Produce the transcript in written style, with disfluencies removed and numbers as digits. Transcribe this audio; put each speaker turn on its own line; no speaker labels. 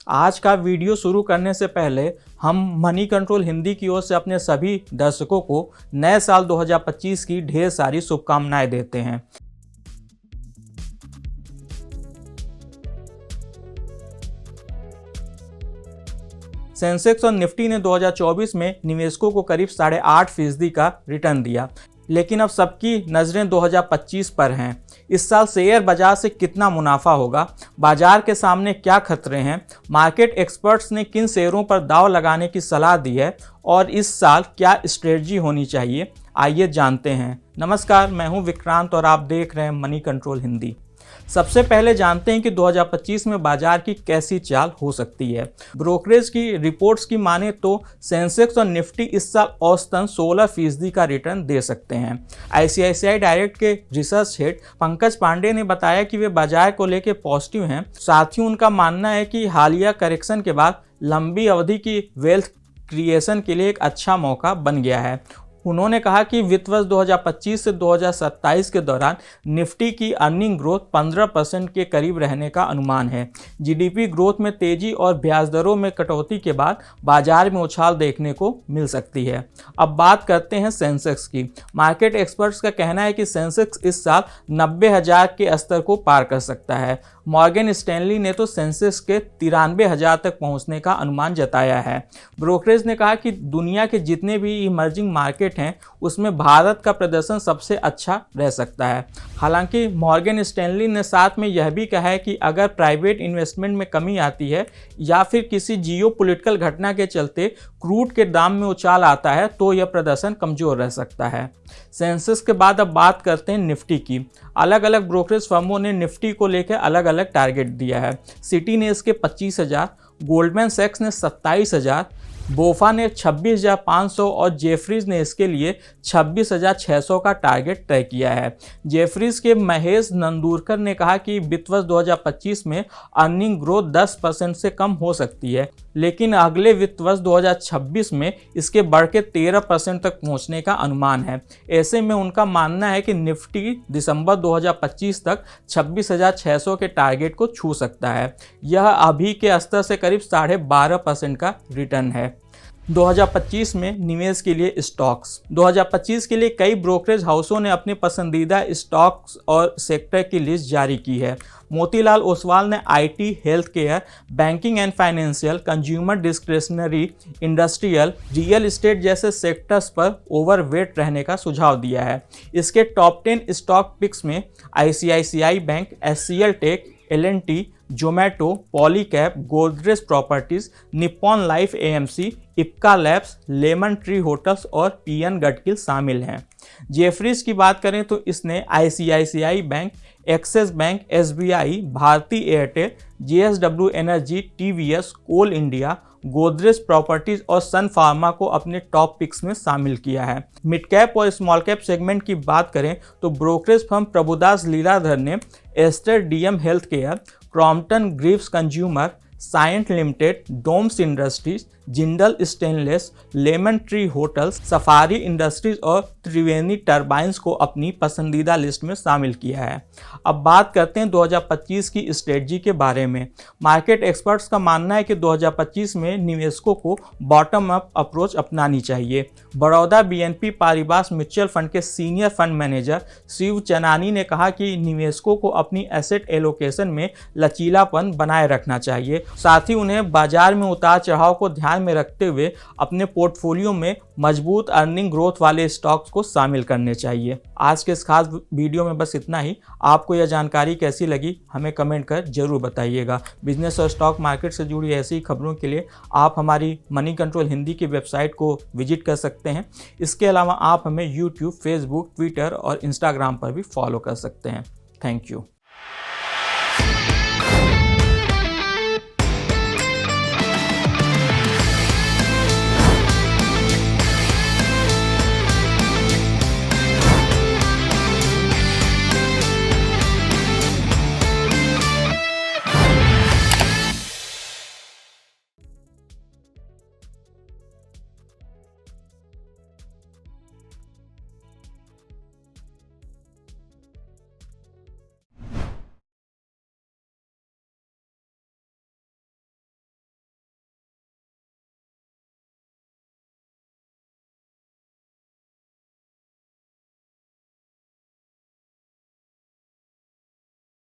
आज का वीडियो शुरू करने से पहले हम मनी कंट्रोल हिंदी की ओर से अपने सभी दर्शकों को नए साल 2025 की ढेर सारी शुभकामनाएं देते हैं। सेंसेक्स और निफ्टी ने 2024 में निवेशकों को करीब 8.5% का रिटर्न दिया, लेकिन अब सबकी नज़रें 2025 पर हैं। इस साल शेयर बाजार से कितना मुनाफा होगा, बाजार के सामने क्या खतरे हैं, मार्केट एक्सपर्ट्स ने किन शेयरों पर दांव लगाने की सलाह दी है और इस साल क्या स्ट्रेटजी होनी चाहिए, आइए जानते हैं। नमस्कार, मैं हूं विक्रांत और आप देख रहे हैं मनी कंट्रोल हिंदी। सबसे पहले जानते हैं कि 2025 में बाजार की कैसी चाल हो सकती है। ब्रोकरेज की रिपोर्ट्स की माने तो सेंसेक्स और निफ्टी इस साल औसतन 16% का रिटर्न दे सकते हैं। आईसीआईसीआई डायरेक्ट के रिसर्च हेड पंकज पांडे ने बताया कि वे बाजार को लेकर पॉजिटिव हैं। साथ ही उनका मानना है कि हालिया करेक्शन के बाद लंबी अवधि की वेल्थ क्रिएशन के लिए एक अच्छा मौका बन गया है। उन्होंने कहा कि वित्त वर्ष 2025 से 2027 के दौरान निफ्टी की अर्निंग ग्रोथ 15% के करीब रहने का अनुमान है। जीडीपी ग्रोथ में तेजी और ब्याज दरों में कटौती के बाद बाजार में उछाल देखने को मिल सकती है। अब बात करते हैं सेंसेक्स की। मार्केट एक्सपर्ट्स का कहना है कि सेंसेक्स इस साल 90,000 के स्तर को पार कर सकता है। मॉर्गन स्टैनली ने तो सेंसेक्स के 93,000 तक पहुंचने का अनुमान जताया है। ब्रोकरेज ने कहा कि दुनिया के जितने भी इमर्जिंग मार्केट हैं उसमें भारत का प्रदर्शन सबसे अच्छा रह सकता है। हालांकि मॉर्गन स्टैनली ने साथ में यह भी कहा है कि अगर प्राइवेट इन्वेस्टमेंट में कमी आती है या फिर किसी जियोपॉलिटिकल घटना के चलते क्रूड के दाम में उछाल आता है तो यह प्रदर्शन कमजोर रह सकता है। सेंसेक्स के बाद अब बात करते हैं निफ्टी की। अलग अलग ब्रोकरेज फर्मों ने निफ्टी को लेकर अलग अलग टारगेट दिया है। सिटी ने इसके 25,000, गोल्डमैन सैक्स ने 27,000, बोफा ने 26,500 और जेफरीज ने इसके लिए 26,600 का टारगेट तय किया है। जेफरीज के महेश नंदूरकर ने कहा कि वित्त वर्ष 2025 में अर्निंग ग्रोथ 10% से कम हो सकती है, लेकिन अगले वित्त वर्ष 2026 में इसके बढ़ के 13% तक पहुंचने का अनुमान है। ऐसे में उनका मानना है कि निफ्टी दिसंबर 2025 तक 26,600 के टारगेट को छू सकता है। यह अभी के स्तर से करीब 12.5% का रिटर्न है। 2025 में निवेश के लिए स्टॉक्स। 2025 के लिए कई ब्रोकरेज हाउसों ने अपने पसंदीदा स्टॉक्स और सेक्टर की लिस्ट जारी की है। मोतीलाल ओसवाल ने IT, health care, banking and financial, consumer discretionary, industrial, real estate जैसे सेक्टर्स पर ओवरवेट रहने का सुझाव दिया है। इसके टॉप 10 स्टॉक पिक्स में ICICI bank, HCL tech, L and T, Zomato, Polycab, Godrej properties, Nippon life AMC, Ipca labs, Lemon Tree Hotels और पीएन गडकिल शामिल हैं। जेफरीज की बात करें तो इसने ICICI bank, Axis bank, SBI, Bharti Airtel, JSW energy, TVS, Coal India, Godrej properties और सन फार्मा को अपने टॉप पिक्स में शामिल किया है। मिड कैप और स्मॉल कैप सेगमेंट की बात करें तो ब्रोकरेज फर्म प्रभुदास लीलाधर ने Aster DM health care, Crompton Greaves consumer, Cyient limited, DOMS industries, Jindal stainless, Lemon Tree Hotels, Safari industries और त्रिवेणी टर्बाइंस को अपनी पसंदीदा लिस्ट में शामिल किया है। अब बात करते हैं 2025 की स्ट्रेटजी के बारे में। मार्केट एक्सपर्ट्स का मानना है कि 2025 में निवेशकों को बॉटम अप अप्रोच अपनानी चाहिए। Baroda BNP Paribas mutual fund के senior fund manager Shiv Chanani ने कहा कि निवेशकों को अपनी एसेट एलोकेशन में लचीलापन बनाए रखना चाहिए। साथ ही उन्हें बाजार में उतार चढ़ाव को ध्यान में रखते हुए अपने पोर्टफोलियो में मजबूत अर्निंग ग्रोथ वाले स्टॉक्स को शामिल करने चाहिए। आज के इस खास वीडियो में बस इतना ही। आपको यह जानकारी कैसी लगी हमें कमेंट कर जरूर बताइएगा। बिजनेस और स्टॉक मार्केट से जुड़ी ऐसी खबरों के लिए आप हमारी मनी कंट्रोल हिंदी की वेबसाइट को विजिट कर सकते हैं। इसके अलावा आप हमें यूट्यूब, फेसबुक, ट्विटर और इंस्टाग्राम पर भी फॉलो कर सकते हैं। Thank you.